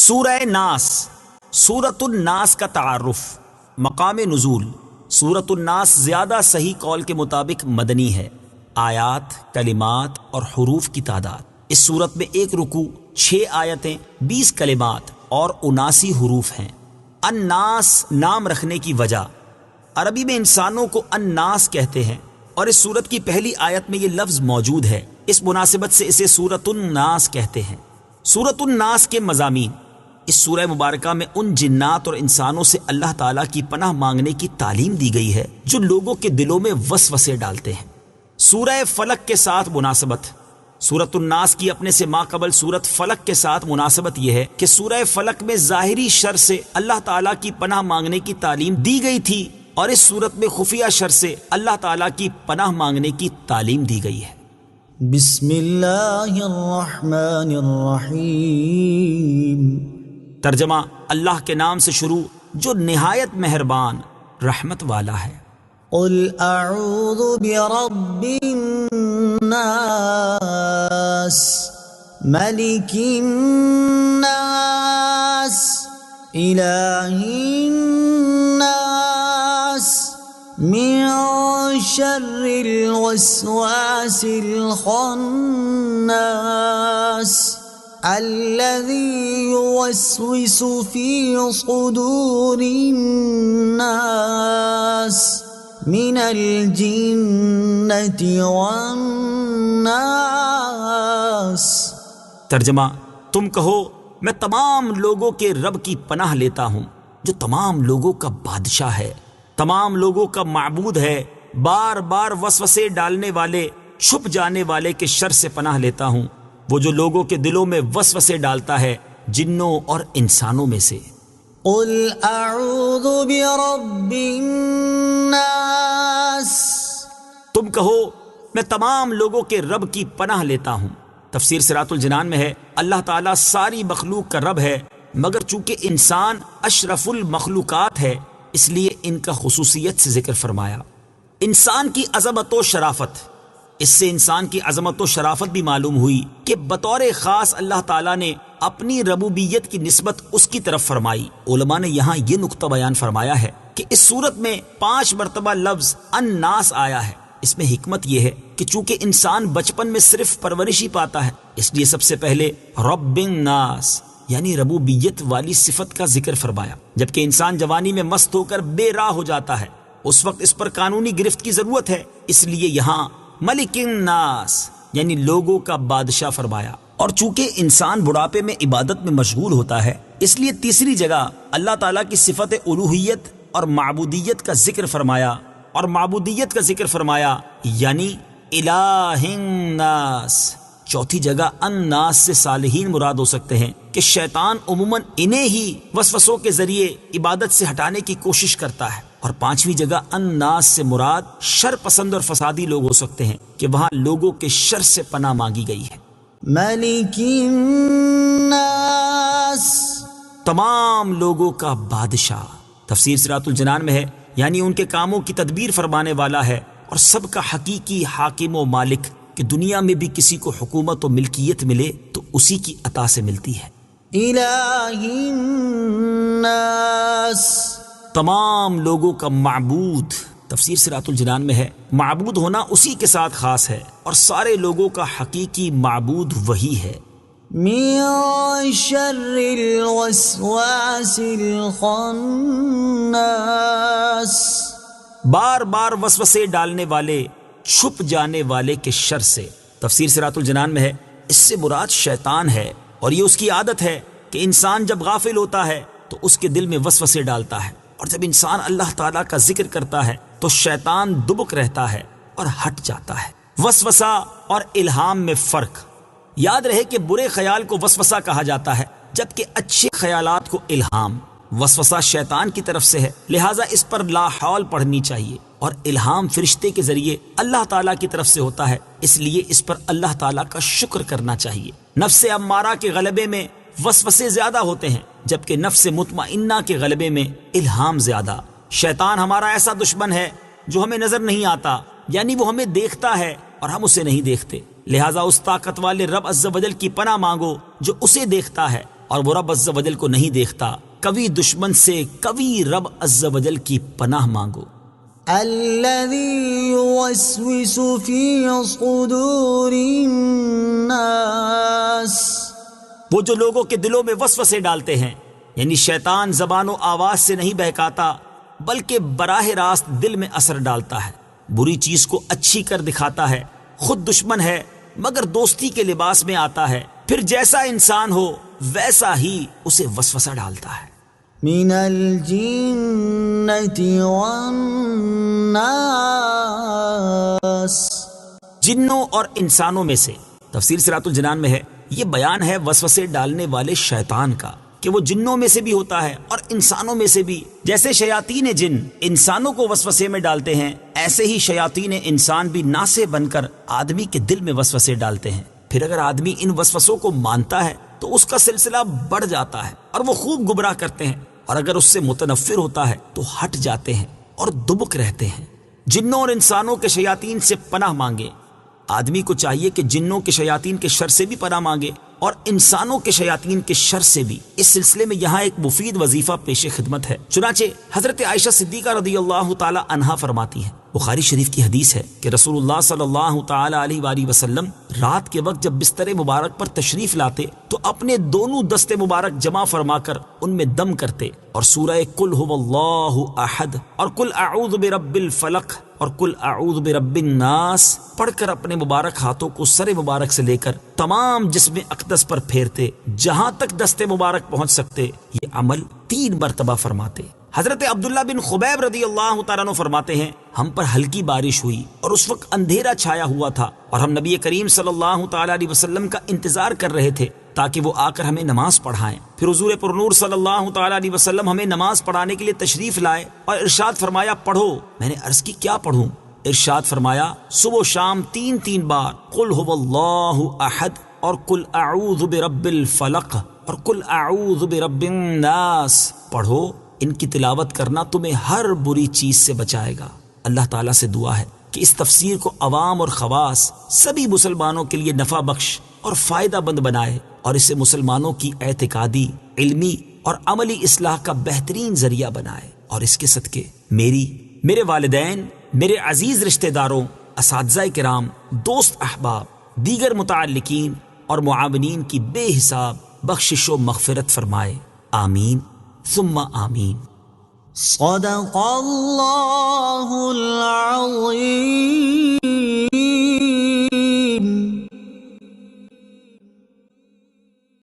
سورہ ناس، سورۃ الناس کا تعارف، مقام نزول۔ سورۃ الناس زیادہ صحیح قول کے مطابق مدنی ہے۔ آیات، کلمات اور حروف کی تعداد: اس سورت میں 1 رکوع، 6 آیتیں، 20 کلمات اور 79 حروف ہیں۔ الناس نام رکھنے کی وجہ: عربی میں انسانوں کو الناس کہتے ہیں اور اس سورت کی پہلی آیت میں یہ لفظ موجود ہے، اس مناسبت سے اسے سورۃ الناس کہتے ہیں۔ سورۃ الناس کے مضامین: اس سورہ مبارکہ میں ان جنات اور انسانوں سے اللہ تعالیٰ کی پناہ مانگنے کی تعلیم دی گئی ہے جو لوگوں کے دلوں میں وسوسے ڈالتے ہیں۔ سورہ فلق کے ساتھ مناسبت: سورۃ الناس کی اپنے سے ماقبل سورۃ فلق کے ساتھ مناسبت یہ ہے کہ سورہ فلق میں ظاہری شر سے اللہ تعالیٰ کی پناہ مانگنے کی تعلیم دی گئی تھی اور اس سورت میں خفیہ شر سے اللہ تعالیٰ کی پناہ مانگنے کی تعلیم دی گئی ہے۔ بسم اللہ الرحمن الرحیم۔ ترجمہ: اللہ کے نام سے شروع جو نہایت مہربان رحمت والا ہے۔ قل اعوذ برب الناس، ملک الناس، الہ الناس، من شر الوسواس الخناس، الذي يوسوس في صدور الناس من الجنة والناس۔ ترجمہ: تم کہو میں تمام لوگوں کے رب کی پناہ لیتا ہوں جو تمام لوگوں کا بادشاہ ہے، تمام لوگوں کا معبود ہے، بار بار وسوسے ڈالنے والے، چھپ جانے والے کے شر سے پناہ لیتا ہوں، وہ جو لوگوں کے دلوں میں وسوسے ڈالتا ہے، جنوں اور انسانوں میں سے۔ قل اعوذ برب الناس، تم کہو میں تمام لوگوں کے رب کی پناہ لیتا ہوں۔ تفسیر صراط الجنان میں ہے اللہ تعالیٰ ساری مخلوق کا رب ہے، مگر چونکہ انسان اشرف المخلوقات ہے اس لیے ان کا خصوصیت سے ذکر فرمایا۔ انسان کی عظمت و شرافت: اس سے انسان کی عظمت و شرافت بھی معلوم ہوئی کہ بطور خاص اللہ تعالیٰ نے اپنی ربوبیت کی نسبت اس کی طرف فرمائی۔ علماء نے یہاں یہ نقطہ بیان فرمایا ہے کہ اس صورت میں 5 مرتبہ لفظ الناس آیا ہے۔ اس میں حکمت یہ ہے کہ چونکہ انسان بچپن میں صرف پرورش ہی پاتا ہے، اس لیے سب سے پہلے رب الناس یعنی ربوبیت والی صفت کا ذکر فرمایا۔ جبکہ انسان جوانی میں مست ہو کر بے راہ ہو جاتا ہے، اس وقت اس پر قانونی گرفت کی ضرورت ہے، اس لیے یہاں ملک الناس یعنی لوگوں کا بادشاہ فرمایا۔ اور چونکہ انسان بڑھاپے میں عبادت میں مشغول ہوتا ہے، اس لیے تیسری جگہ اللہ تعالیٰ کی صفت الوہیت اور معبودیت کا ذکر فرمایا، اور معبودیت کا ذکر فرمایا یعنی الہ الناس۔ چوتھی جگہ الناس سے صالحین مراد ہو سکتے ہیں کہ شیطان عموماً انہیں ہی وسوسوں کے ذریعے عبادت سے ہٹانے کی کوشش کرتا ہے۔ اور 5ویں جگہ الناس سے مراد شر پسند اور فسادی لوگ ہو سکتے ہیں کہ وہاں لوگوں کے شر سے پناہ مانگی گئی ہے۔ ملک الناس، تمام لوگوں کا بادشاہ۔ تفسیر صراط الجنان میں ہے یعنی ان کے کاموں کی تدبیر فرمانے والا ہے اور سب کا حقیقی حاکم و مالک، کہ دنیا میں بھی کسی کو حکومت و ملکیت ملے تو اسی کی عطا سے ملتی ہے۔ الہ الناس، تمام لوگوں کا معبود۔ تفسیر صراط الجنان میں ہے معبود ہونا اسی کے ساتھ خاص ہے اور سارے لوگوں کا حقیقی معبود وہی ہے۔ من شر الوسواس الخناس، بار بار وسوسے ڈالنے والے، چھپ جانے والے کے شر سے۔ تفسیر صراط الجنان میں ہے اس سے مراد شیطان ہے، اور یہ اس کی عادت ہے کہ انسان جب غافل ہوتا ہے تو اس کے دل میں وسوسے ڈالتا ہے، اور جب انسان اللہ تعالیٰ کا ذکر کرتا ہے تو شیطان دبک رہتا ہے اور ہٹ جاتا ہے۔ وسوسہ اور الہام میں فرق: یاد رہے کہ برے خیال کو وسوسہ کہا جاتا ہے جبکہ اچھے خیالات کو الہام۔ وسوسہ شیطان کی طرف سے ہے، لہٰذا اس پر لا حول پڑھنی چاہیے، اور الہام فرشتے کے ذریعے اللہ تعالیٰ کی طرف سے ہوتا ہے، اس لیے اس پر اللہ تعالیٰ کا شکر کرنا چاہیے۔ نفس امارہ کے غلبے میں وسوسے زیادہ ہوتے ہیں جبکہ نفس مطمئنہ کے غلبے میں الہام زیادہ۔ شیطان ہمارا ایسا دشمن ہے جو ہمیں نظر نہیں آتا، یعنی وہ ہمیں دیکھتا ہے اور ہم اسے نہیں دیکھتے، لہٰذا اس طاقت والے رب عز و جل کی پناہ مانگو جو اسے دیکھتا ہے اور وہ رب عز و جل کو نہیں دیکھتا، کبھی دشمن سے کبھی رب عز و جل کی پناہ مانگو۔ الذي يوسوس في صدور الناس، وہ جو لوگوں کے دلوں میں وسوسے ڈالتے ہیں، یعنی شیطان زبان و آواز سے نہیں بہکاتا بلکہ براہ راست دل میں اثر ڈالتا ہے، بری چیز کو اچھی کر دکھاتا ہے، خود دشمن ہے مگر دوستی کے لباس میں آتا ہے، پھر جیسا انسان ہو ویسا ہی اسے وسوسہ ڈالتا ہے۔ من الجنة والناس، جنوں اور انسانوں میں سے۔ تفسیر صراط الجنان میں ہے یہ بیان ہے وسوسے ڈالنے والے شیطان کا کہ وہ جنوں میں سے بھی ہوتا ہے اور انسانوں میں سے بھی۔ جیسے شیاطین جن انسانوں کو وسوسے میں ڈالتے ہیں، ایسے ہی شیاطین انسان بھی ناسے بن کر آدمی کے دل میں وسوسے ڈالتے ہیں، پھر اگر آدمی ان وسوسوں کو مانتا ہے تو اس کا سلسلہ بڑھ جاتا ہے اور وہ خوب گمراہ کرتے ہیں، اور اگر اس سے متنفر ہوتا ہے تو ہٹ جاتے ہیں اور دبک رہتے ہیں۔ جنوں اور انسانوں کے شیاطین سے پناہ مانگے۔ آدمی کو چاہیے کہ جنوں کے شیاطین کے شر سے بھی پناہ مانگے اور انسانوں کے شیاطین کے شر سے بھی۔ اس سلسلے میں یہاں ایک مفید وظیفہ پیش خدمت ہے۔ چنانچہ حضرت عائشہ صدیقہ رضی اللہ تعالی عنہا فرماتی ہیں، بخاری شریف کی حدیث ہے کہ رسول اللہ صلی اللہ تعالی علیہ وآلہ وسلم رات کے وقت جب بستر مبارک پر تشریف لاتے تو اپنے دونوں دستے مبارک جمع فرما کر ان میں دم کرتے اور سورہ قل هو اللہ احد اور قل اعوذ برب الفلق اور قل اعوذ برب الناس پڑھ کر اپنے مبارک ہاتھوں کو سر مبارک سے لے کر تمام جسم اقدس پر پھیرتے، جہاں تک دستے مبارک پہنچ سکتے۔ یہ عمل 3 مرتبہ فرماتے۔ حضرت عبداللہ بن خبیب رضی اللہ تعالیٰ عنہ فرماتے ہیں، ہم پر ہلکی بارش ہوئی اور اس وقت اندھیرا چھایا ہوا تھا اور ہم نبی کریم صلی اللہ تعالیٰ علیہ وسلم کا انتظار کر رہے تھے تاکہ وہ آ کر ہمیں نماز پڑھائیں۔ پھر حضور پرنور صلی اللہ تعالیٰ علیہ وسلم ہمیں نماز پڑھانے کے لیے تشریف لائے اور ارشاد فرمایا پڑھو۔ میں نے عرض کی کیا پڑھوں؟ ارشاد فرمایا صبح و شام 3 بار قل هو اللہ احد اور قل اعوذ برب الفلق اور قل اعوذ برب الناس پڑھو۔ ان کی تلاوت کرنا تمہیں ہر بری چیز سے بچائے گا۔ اللہ تعالیٰ سے دعا ہے کہ اس تفسیر کو عوام اور خواص سبھی مسلمانوں کے لیے نفع بخش اور فائدہ مند بنائے اور اسے مسلمانوں کی اعتقادی، علمی اور عملی اصلاح کا بہترین ذریعہ بنائے، اور اس کے صدقے میرے والدین، میرے عزیز رشتہ داروں، اساتذہ کرام، دوست احباب، دیگر متعلقین اور معاونین کی بے حساب بخشش و مغفرت فرمائے، آمین ثم آمین۔ صدق اللہ العظیم۔